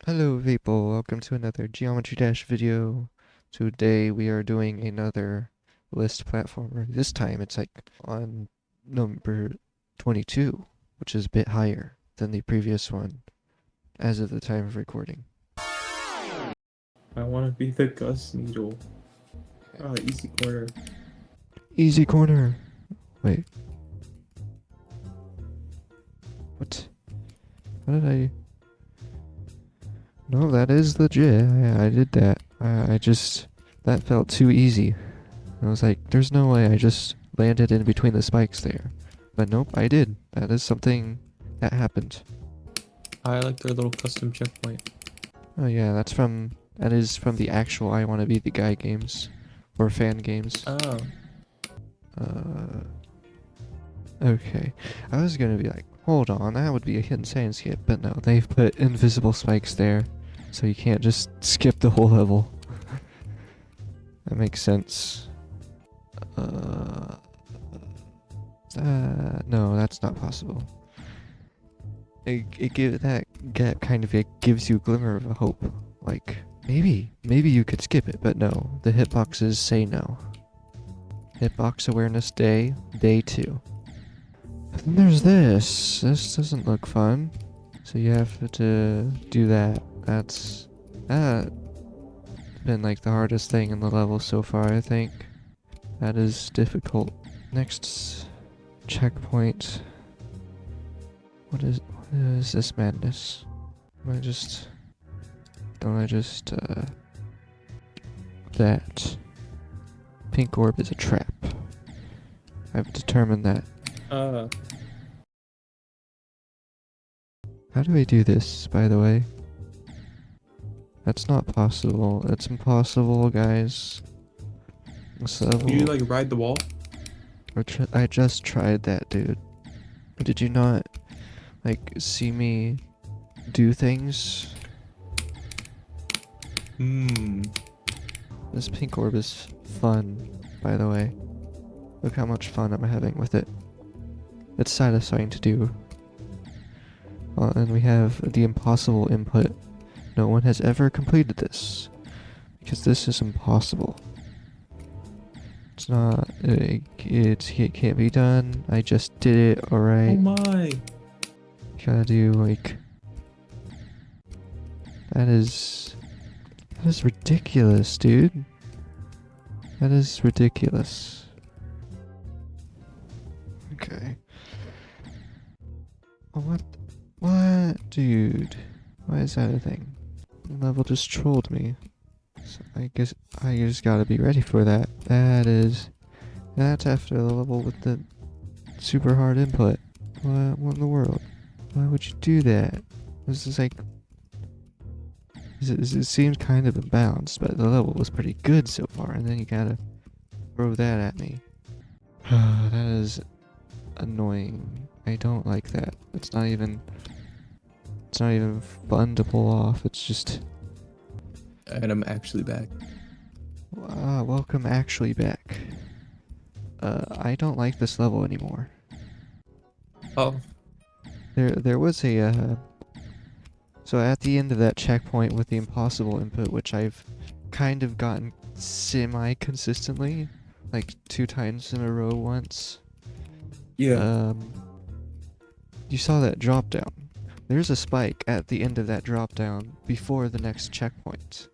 Hello people, welcome to another Geometry Dash video. Today we are doing another list platformer. This time it's like on number 22, which is a bit higher than the previous one as of the time of recording. I want to be the Gus Needle. Easy corner. Easy corner! Wait. What? How did I... No, that is legit. I did that. I just... That felt too easy. I was like, there's no way I just landed in between the spikes there. But nope, I did. That is something that happened. I like their little custom checkpoint. Oh yeah, that is from the actual I Wanna Be the Guy games. Or fan games. Oh. Okay. I was gonna be like, hold on, that would be a insane skip, but no, they've put invisible spikes there, so you can't just skip the whole level. That makes sense. No, that's not possible. That gap kind of gives you a glimmer of a hope. Like, maybe you could skip it, but no, the hitboxes say no. Hitbox awareness day 2. But then there's this. This doesn't look fun. So you have to do that. That's been like the hardest thing in the level so far, I think. That is difficult. Next checkpoint. What is this madness? That pink orb is a trap. I've determined that. How do I do this, by the way? That's not possible. That's impossible, guys. This level... You like ride the wall? I just tried that, dude. Did you not, like, see me do things? This pink orb is fun, by the way. Look how much fun I'm having with it. It's satisfying to do. And we have the impossible input. No one has ever completed this. Because this is impossible. It's not... It can't be done. I just did it, alright? Oh my! Gotta do, like... That is ridiculous, dude. That is ridiculous. Okay. Oh, what? Dude. Why is that a thing? The level just trolled me. So I guess I just gotta be ready for that. That's after the level with the super hard input. What in the world? Why would you do that? This is like... It seems kind of imbalanced, but the level was pretty good so far, and then you gotta throw that at me. That is annoying. I don't like that. It's not even fun to pull off. It's just... And I'm actually back. Welcome actually back. I don't like this level anymore. Oh. There was a, so at the end of that checkpoint with the impossible input, which I've kind of gotten semi-consistently, like 2 times in a row once. Yeah. You saw that drop down. There's a spike at the end of that drop down before the next checkpoint.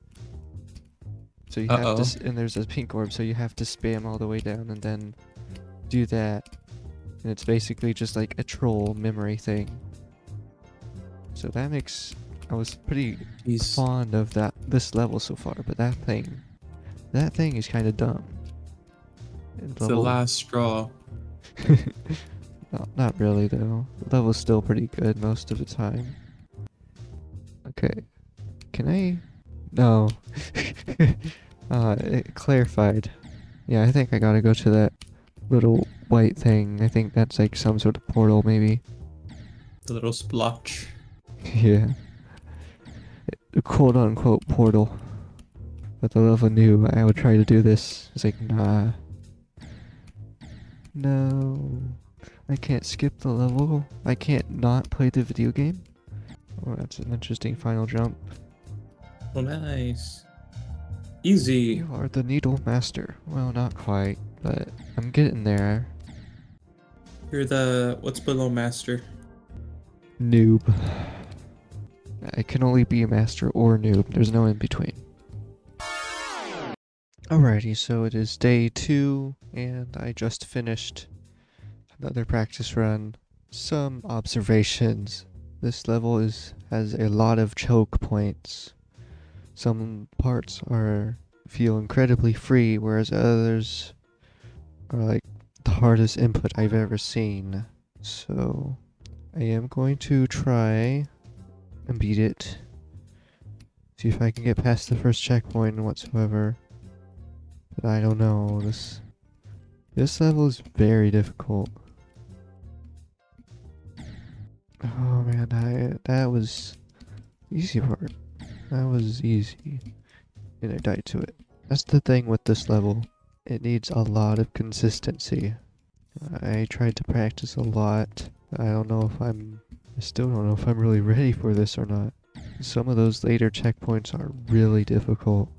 So you have to, and there's a pink orb, so you have to spam all the way down and then do that. And it's basically just like a troll memory thing. So that makes... I was pretty fond of this level so far, but that thing is kind of dumb. It's the last straw. No, not really though. The level's still pretty good most of the time. Okay. Can I... No. It clarified. Yeah, I think I gotta go to that little white thing. I think that's like some sort of portal, maybe. The little splotch. Yeah. A quote-unquote portal. But the level knew I would try to do this. It's like, nah. No. I can't skip the level. I can't not play the video game. Oh, that's an interesting final jump. Oh, nice. Easy. You are the Needle Master. Well, not quite, but I'm getting there. You're the what's below master? Noob. I can only be a master or noob. There's no in between. Alrighty, so it is day 2, and I just finished another practice run. Some observations. This level has a lot of choke points. Some parts feel incredibly free, whereas others are like the hardest input I've ever seen. So I am going to try and beat it. See if I can get past the first checkpoint whatsoever. But I don't know. This level is very difficult. Oh man, that was easy part. That was easy. And I died to it. That's the thing with this level. It needs a lot of consistency. I tried to practice a lot. I still don't know if I'm really ready for this or not. Some of those later checkpoints are really difficult.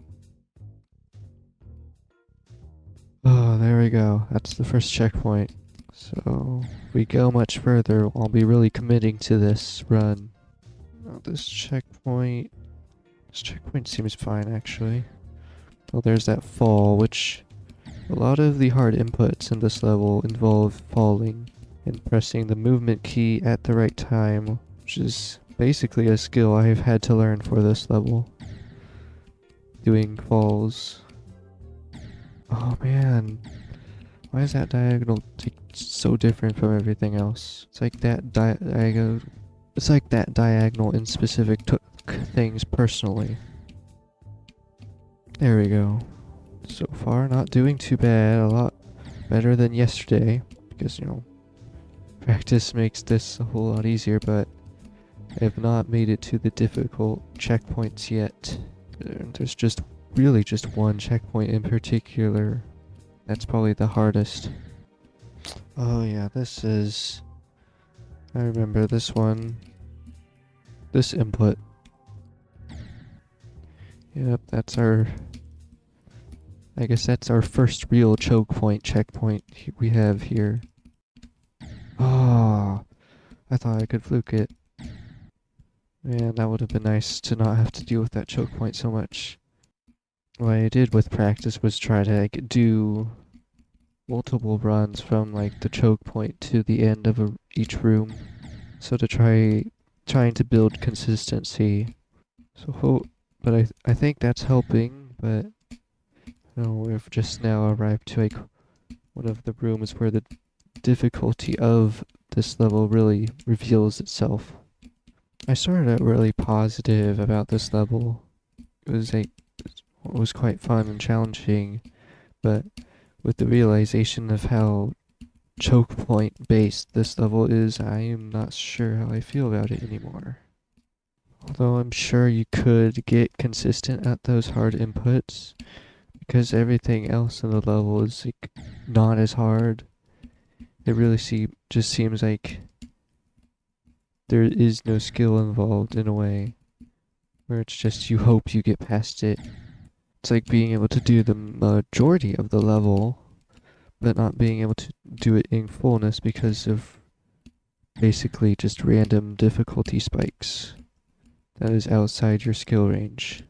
Oh, there we go. That's the first checkpoint. So, if we go much further, I'll be really committing to this run. Oh, this checkpoint seems fine actually. Oh, there's that fall, which a lot of the hard inputs in this level involve falling and pressing the movement key at the right time, which is basically a skill I have had to learn for this level. Doing falls. Oh man, why is that diagonal so different from everything else? It's like that diagonal in specific took things personally. There we go. So far, not doing too bad. A lot better than yesterday, because, practice makes this a whole lot easier, but I have not made it to the difficult checkpoints yet. There's really just one checkpoint in particular. That's probably the hardest. Oh yeah, I remember this one. This input. Yep, I guess that's our first real choke point checkpoint we have here. Oh, I thought I could fluke it. Man, that would have been nice to not have to deal with that choke point so much. What I did with practice was try to do multiple runs from the choke point to the end of each room. So to trying to build consistency. But I think that's helping, but we've just now arrived to one of the rooms where the difficulty of this level really reveals itself. I started out really positive about this level. It was quite fun and challenging, but with the realization of how choke point based this level is, I am not sure how I feel about it anymore. Although I'm sure you could get consistent at those hard inputs, because everything else in the level is not as hard. It really just seems like there is no skill involved in a way, where it's just you hope you get past it. It's like being able to do the majority of the level, but not being able to do it in fullness because of basically just random difficulty spikes that is outside your skill range.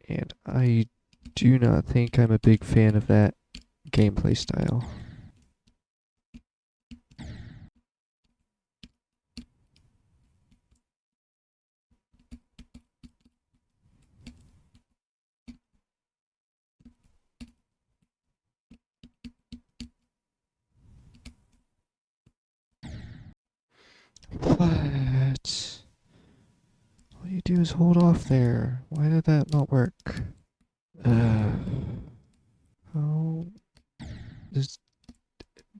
And I do not think I'm a big fan of that gameplay style. What? All you do is hold off there. Why did that not work? How does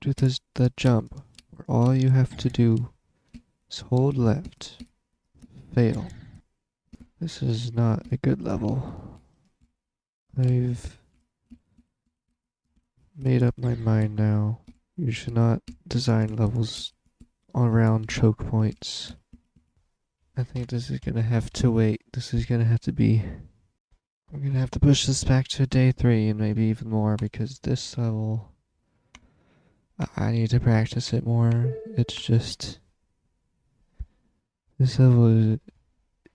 do the jump where all you have to do is hold left? Fail. This is not a good level. I've made up my mind now. You should not design levels around choke points. I think this is gonna have to wait. This is gonna have to be... I'm gonna have to push this back to day 3 and maybe even more because this level... I need to practice it more. It's just... This level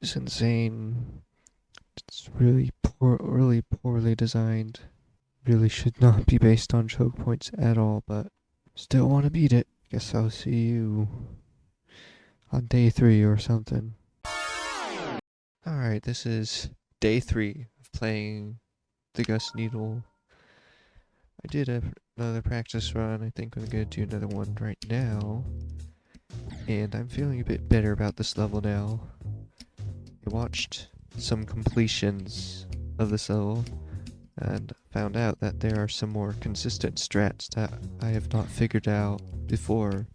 is insane. It's really poorly designed. Really should not be based on choke points at all, but still want to beat it. Guess I'll see you on day 3 or something. Alright, this is day 3 of playing the Gus Needle. I did another practice run. I think I'm going to do another one right now. And I'm feeling a bit better about this level now. I watched some completions of this level and found out that there are some more consistent strats that I have not figured out before.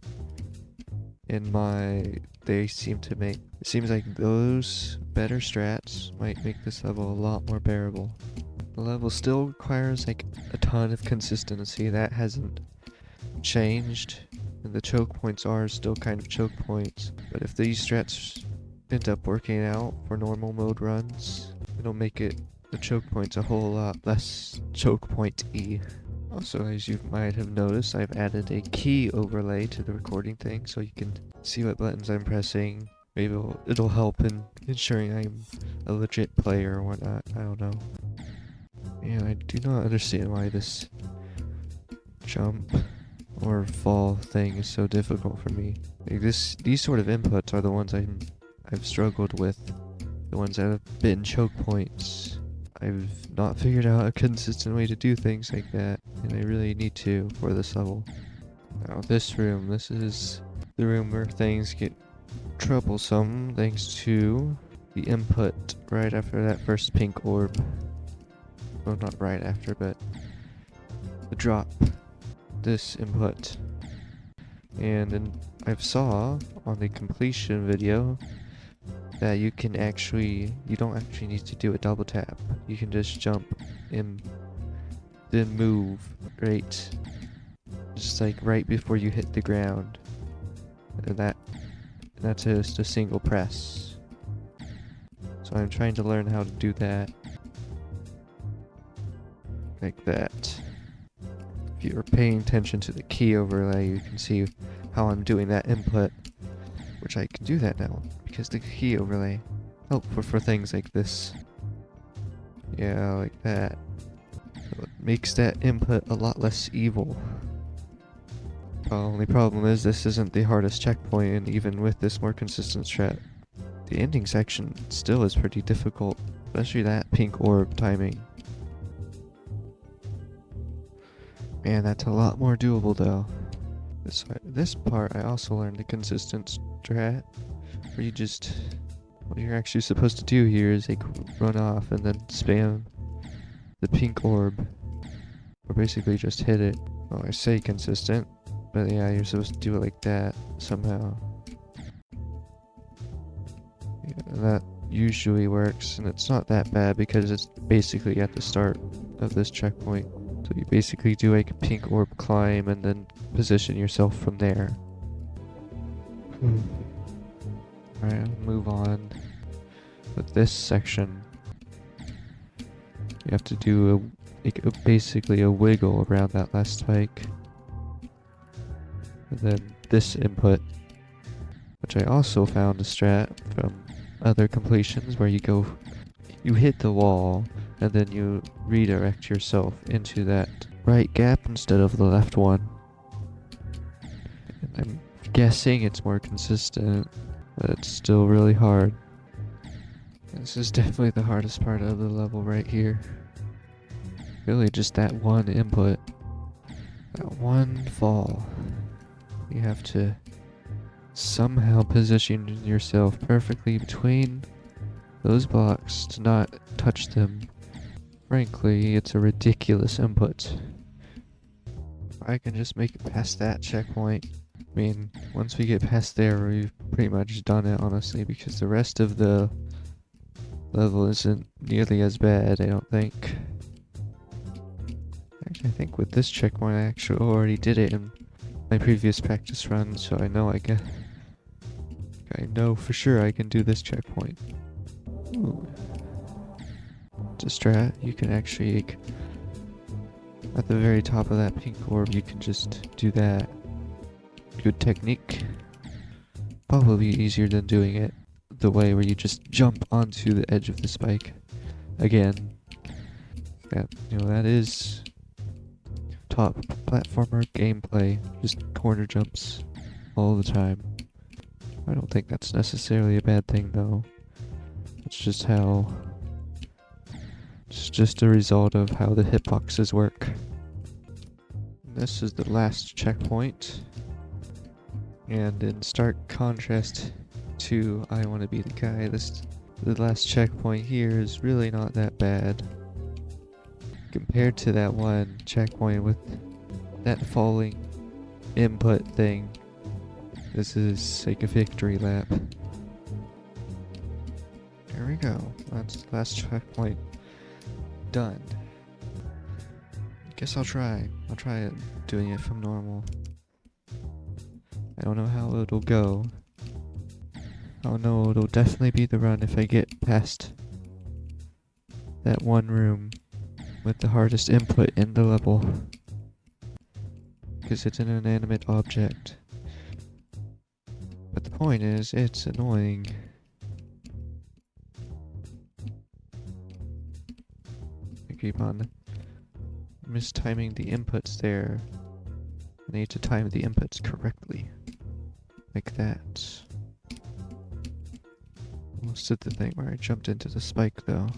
They seem to make... It seems like those better strats might make this level a lot more bearable. The level still requires like a ton of consistency. That hasn't changed. And the choke points are still kind of choke points. But if these strats end up working out for normal mode runs, it'll make the choke points a whole lot less choke point-y. Also, as you might have noticed, I've added a key overlay to the recording thing so you can see what buttons I'm pressing. Maybe it'll help in ensuring I'm a legit player or whatnot. I don't know. And I do not understand why this jump or fall thing is so difficult for me. Like these sort of inputs are the ones I've struggled with. The ones that have been choke points. I've not figured out a consistent way to do things like that, and I really need to for this level. Now this is the room where things get troublesome thanks to the input right after that first pink orb. Well, not right after, but the drop. This input. And then I saw on the completion video that you don't actually need to do a double tap. You can just jump and then move just like right before you hit the ground. And that's just a single press. So I'm trying to learn how to do that. Like that. If you're paying attention to the key overlay, you can see how I'm doing that input. Which I can do that now, because the key overlay helpful for things like this. Yeah, like that. So it makes that input a lot less evil. The only problem is this isn't the hardest checkpoint, and even with this more consistent strat, the ending section still is pretty difficult, especially that pink orb timing. Man, that's a lot more doable though. This part I also learned the consistent strat, where what you're actually supposed to do here is like run off and then spam the pink orb, or basically just hit it. Well, I say consistent, but yeah, you're supposed to do it like that somehow. Yeah, that usually works, and it's not that bad because it's basically at the start of this checkpoint. So you basically do like a pink orb climb and then position yourself from there. Alright, I'll move on. With this section, you have to do basically a wiggle around that last spike. And then this input, which I also found a strat from other completions where you hit the wall and then you redirect yourself into that right gap instead of the left one. And I'm guessing it's more consistent, but it's still really hard. This is definitely the hardest part of the level right here. Really just that one input. That one fall. You have to somehow position yourself perfectly between those blocks to not touch them. Frankly, it's a ridiculous input. I can just make it past that checkpoint. I mean, once we get past there, we've pretty much done it, honestly, because the rest of the level isn't nearly as bad, I don't think. Actually, I think with this checkpoint, I actually already did it in my previous practice run, so I know I I know for sure I can do this checkpoint. Ooh. To strat, you can actually, at the very top of that pink orb, you can just do that. Good technique. Probably easier than doing it the way where you just jump onto the edge of the spike. Again, that is top platformer gameplay. Just corner jumps all the time. I don't think that's necessarily a bad thing though. It's just how... It's just a result of how the hitboxes work. This is the last checkpoint. And in stark contrast to I Want to Be the Guy, the last checkpoint here is really not that bad. Compared to that one checkpoint with that falling input thing, this is like a victory lap. There we go. That's the last checkpoint done. Guess I'll try it doing it from normal. I don't know how it'll go. Oh no, it'll definitely be the run if I get past that one room with the hardest input in the level. Because it's an inanimate object. But the point is, it's annoying. I keep on mistiming the inputs there. I need to time the inputs correctly. Like that. Almost did the thing where I jumped into the spike though.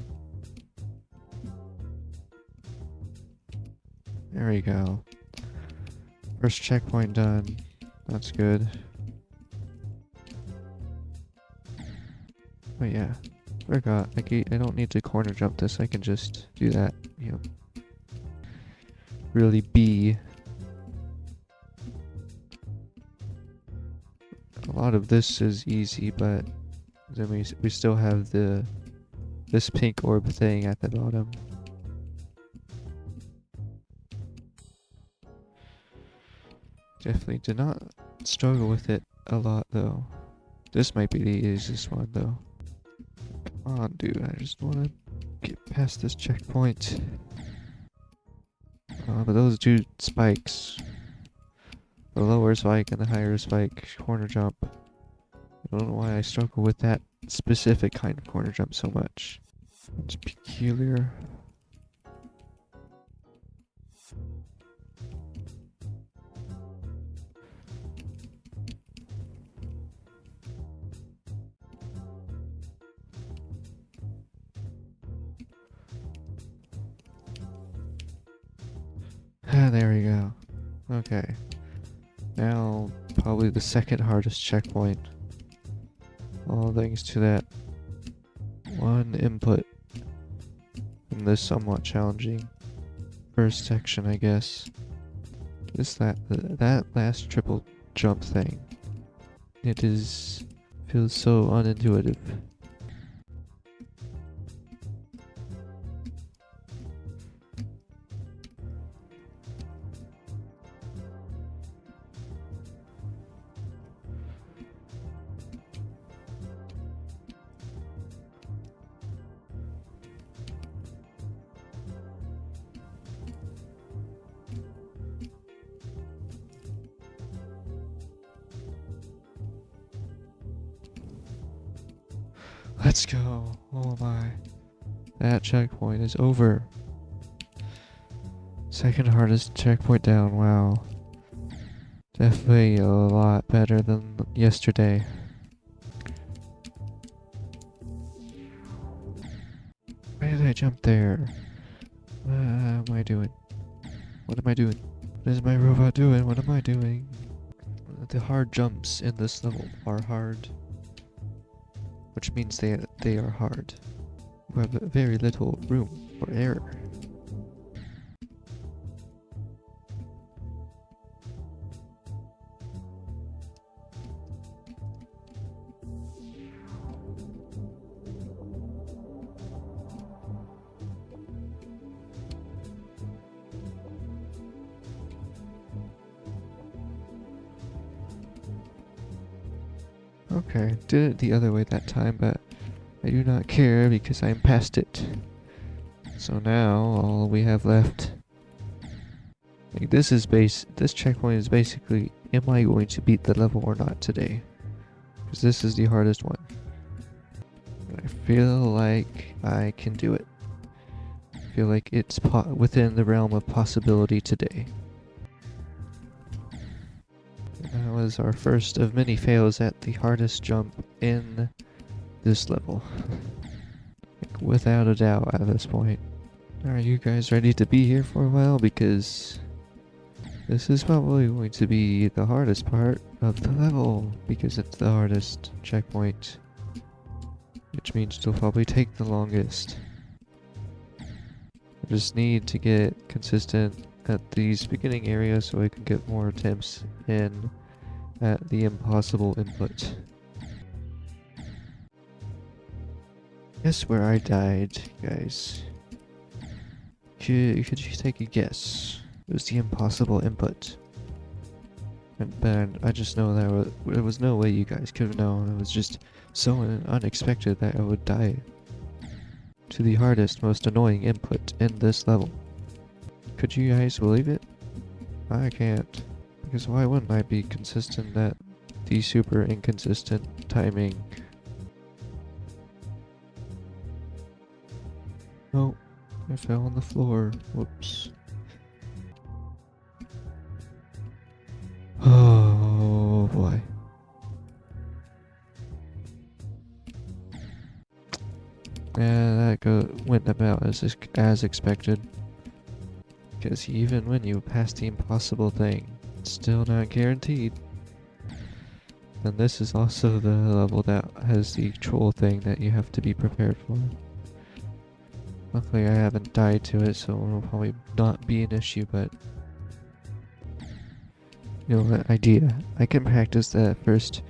There we go. First checkpoint done. That's good. Oh yeah. Forgot. I don't need to corner jump this. I can just do that. Really be. A lot of this is easy, but then we still have this pink orb thing at the bottom. Definitely did not struggle with it a lot though. This might be the easiest one though. Come on, dude, I just want to get past this checkpoint. But those two spikes, the lower spike and the higher spike corner jump, I don't know why I struggle with that specific kind of corner jump so much. It's peculiar. There we go. Okay. Now, probably the second hardest checkpoint. All thanks to that one input in this somewhat challenging first section, I guess. Just that last triple jump thing. It feels so unintuitive. Let's go. Oh my. That checkpoint is over. Second hardest checkpoint down. Wow. Definitely a lot better than yesterday. Why did I jump there? What am I doing? What am I doing? What is my robot doing? What am I doing? The hard jumps in this level are hard. Which means they are hard. We have very little room for error. Okay, did it the other way that time, but I do not care because I'm past it. So now all we have left. Like, this checkpoint is basically, am I going to beat the level or not today? Because this is the hardest one. But I feel like I can do it. I feel like it's within the realm of possibility today. That was our first of many fails at the hardest jump in this level. Like, without a doubt at this point. Are you guys ready to be here for a while? Because this is probably going to be the hardest part of the level, because it's the hardest checkpoint. Which means it'll probably take the longest. I just need to get consistent at these beginning areas so I can get more attempts in at the impossible input. Guess where I died, guys? Could you take a guess? It was the impossible input. And I just know that there was no way you guys could have known. It was just so unexpected that I would die to the hardest, most annoying input in this level. Could you guys believe it? I can't. Because why wouldn't I be consistent at the super inconsistent timing? Oh, I fell on the floor. Whoops. Oh boy. Yeah, that went about as expected. Because even when you pass the impossible thing, it's still not guaranteed. And this is also the level that has the troll thing that you have to be prepared for. Luckily I haven't died to it, so it'll probably not be an issue, but... You know, that idea. I can practice that first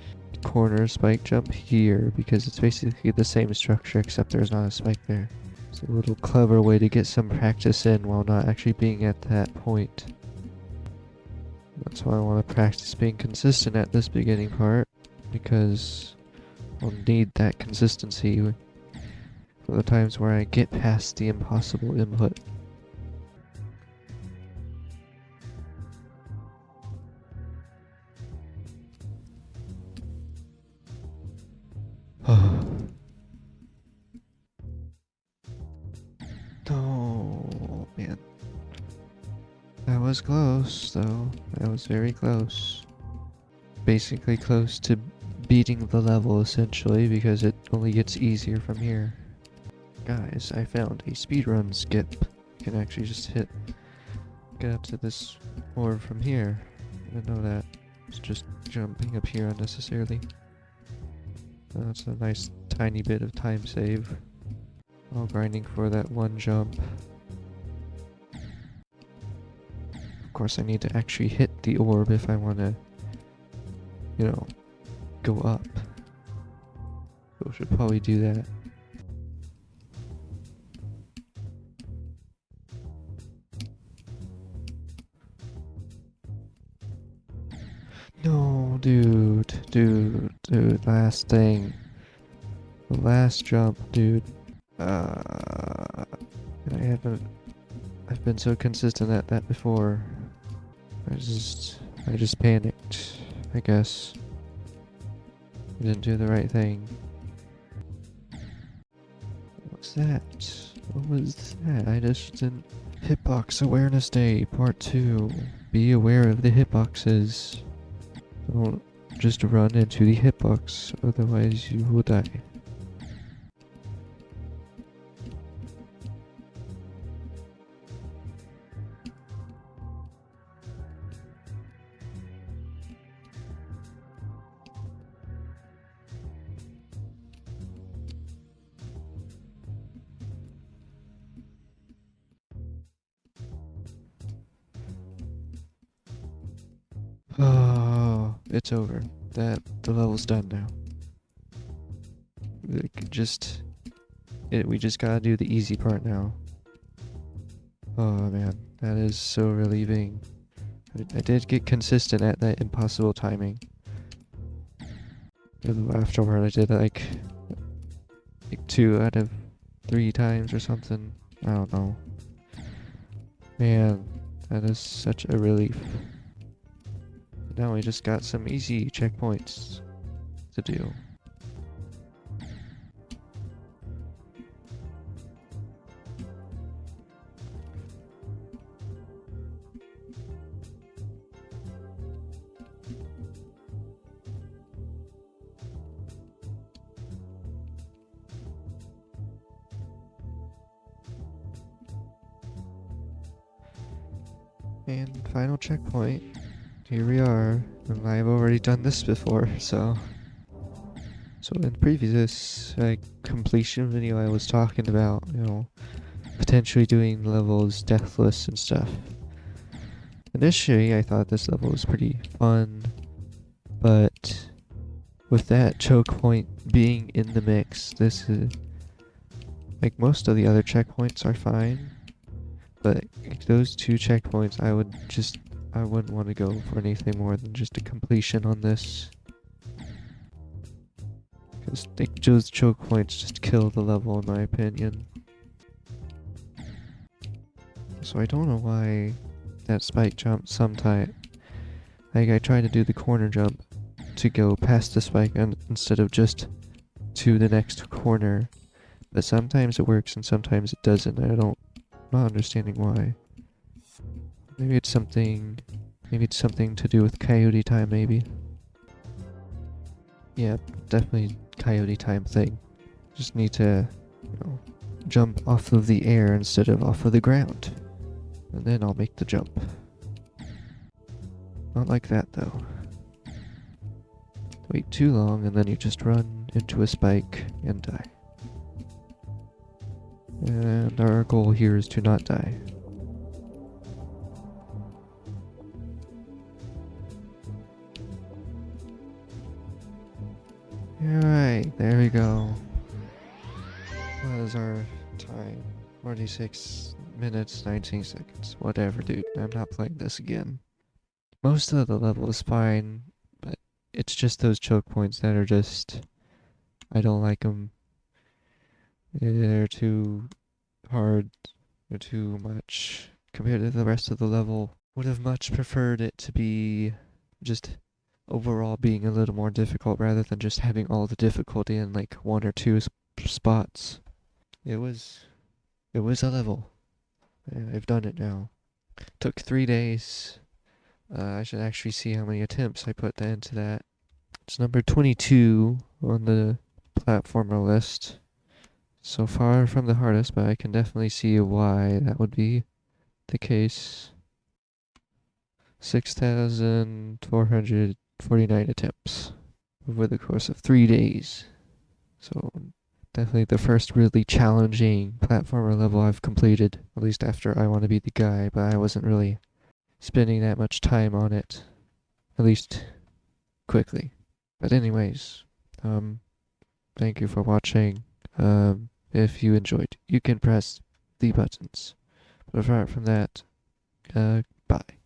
corner spike jump here, because it's basically the same structure except there's not a spike there. It's a little clever way to get some practice in while not actually being at that point. That's why I want to practice being consistent at this beginning part, because I'll need that consistency for the times where I get past the impossible input. Oh man. That was close though. That was very close. Basically close to beating the level essentially, because it only gets easier from here. Guys, I found a speedrun skip. You can actually just get up to this orb from here. I didn't know that. It's just jumping up here unnecessarily. That's a nice tiny bit of time save. All grinding for that one jump. Of course I need to actually hit the orb if I want to, you know, go up. So I should probably do that. No, dude, last thing. The last jump, dude. I've been so consistent at that before. I just panicked, I guess. I didn't do the right thing. What's that? What was that? I just didn't... Hitbox Awareness Day, Part 2. Be aware of the hitboxes. Don't just run into the hitbox, otherwise you will die. Oh, it's over. The level's done now. We just gotta do the easy part now. Oh man, that is so relieving. I did get consistent at that impossible timing. Afterward, I did like 2 out of 3 times or something. I don't know. Man, that is such a relief. Now we just got some easy checkpoints to do. And final checkpoint. Here we are. And I've already done this before, so in the previous completion video I was talking about, potentially doing levels deathless and stuff. Initially I thought this level was pretty fun, but with that choke point being in the mix, this is like most of the other checkpoints are fine. But those 2 checkpoints, I wouldn't want to go for anything more than just a completion on this. Because those choke points just kill the level in my opinion. So I don't know why that spike jump sometimes... Like I try to do the corner jump to go past the spike instead of just to the next corner. But sometimes it works and sometimes it doesn't. I'm not understanding why. Maybe it's something to do with coyote time, maybe. Yeah, definitely coyote time thing. Just need to, jump off of the air instead of off of the ground. And then I'll make the jump. Not like that though. Wait too long and then you just run into a spike and die. And our goal here is to not die. Alright, there we go. What is our time? 46 minutes, 19 seconds. Whatever, dude. I'm not playing this again. Most of the level is fine, but it's just those choke points that are just... I don't like them. They're too hard. They're too much compared to the rest of the level. Would have much preferred it to be just overall being a little more difficult rather than just having all the difficulty in like 1 or 2 spots. It was a level. I've done it now. Took 3 days. I should actually see how many attempts I put into that. It's number 22 on the platformer list. So far from the hardest, but I can definitely see why that would be the case. 6,449 attempts over the course of 3 days. So definitely the first really challenging platformer level I've completed, at least after I Want to Be the Guy, but I wasn't really spending that much time on it, at least quickly. But anyways, thank you for watching. If you enjoyed, you can press the buttons. But apart from that, bye.